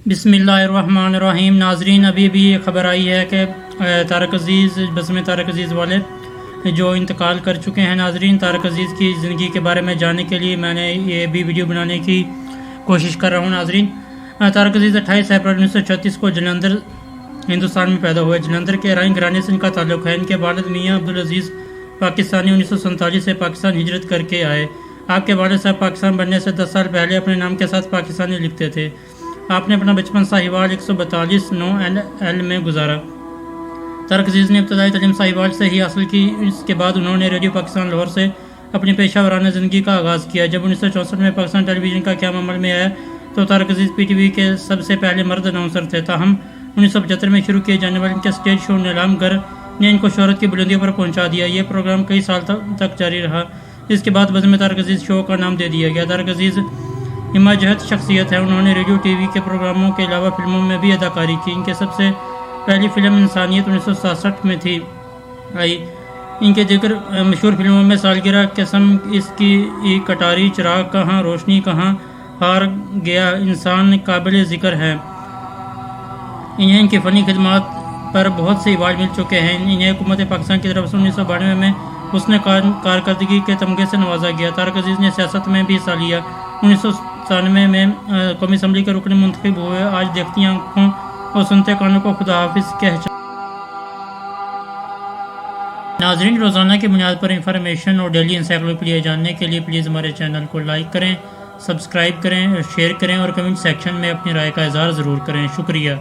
बिस्मिल्लाहिर्रहमानिर्रहीम। नाजरीन, अभी भी ये खबर आई है कि तारक अजीज़, बज़्म तारक अजीज़ वाले जो इंतकाल कर चुके हैं। नाजरीन, तारक अजीज़ की ज़िंदगी के बारे में जानने के लिए मैंने ये भी वीडियो बनाने की कोशिश कर रहा हूँ। नाजरीन, तारक अजीज़ 28 अप्रैल 1936 को जलंधर हिंदुस्तान में पैदा हुए। जलंधर के राइन घराने से इनका ताल्लुक़ है। इनके वालिद मियाँ अब्दुल अजीज़ पाकिस्तानी 1947 से पाकिस्तान हिजरत करके आए। आपके वालिद साहब पाकिस्तान बनने से 10 साल पहले अपने नाम के साथ पाकिस्तानी लिखते थे। आपने अपना बचपन साहिवाल 142-9 में गुजारा। तारक अजीज़ ने इब्तदाई तालीम साहिवाल से ही हासिल की। इसके बाद उन्होंने रेडियो पाकिस्तान लाहौर से अपनी पेशा वराना ज़िंदगी का आगाज़ किया। जब 1964 में पाकिस्तान टेलीविज़न का क़याम अमल में आया तो तारक अजीज़ PTV के सबसे पहले मर्द अनाउंसर थे। ताहम 1975 में शुरू किए जाने वाले इनके स्टेज शो नीलाम गर ने इनको शोहरत की बुलंदियों पर पहुँचा दिया। ये प्रोग्राम कई साल तक जारी रहा। इसके बाद बज़्म तारक अजीज़ शो का नाम दे दिया गया। तारक अजीज़ हिमाजहत शख्सियत है। उन्होंने रेडियो TV के प्रोग्रामों के अलावा फिल्मों में भी अदाकारी की। इनके सबसे पहली फिल्म इंसानियत 1967 में थी आई। इनके जिक्र मशहूर फिल्मों में सालगिरह, कसम, इसकी कटारी, चिराग कहाँ, रोशनी कहाँ, हार गया इंसान काबिल ज़िक्र है। इन्हें इनकी फ़नी खिदमात पर बहुत से अवार्ड मिल चुके हैं। इन्हें हुकूमत पाकिस्तान की तरफ से 1992 में उसने कारकर्दगी के तमगे से नवाजा गया। तारक अजीज़ ने सियासत में भी हिस्सा लिया। 1997 में कौमी असम्बली के रुकन मुंतखब हुए। आज देखती आंखों और सुनते कानों को खुदा हाफिज़ कह। नाज़रीन, रोज़ाना की बुनियाद पर इंफॉर्मेशन और डेली इंसाइक्लोपीडिया जानने के लिए प्लीज़ हमारे चैनल को लाइक करें, सब्सक्राइब करें, शेयर करें और कमेंट सेक्शन में अपनी राय का इज़हार ज़रूर करें। शुक्रिया।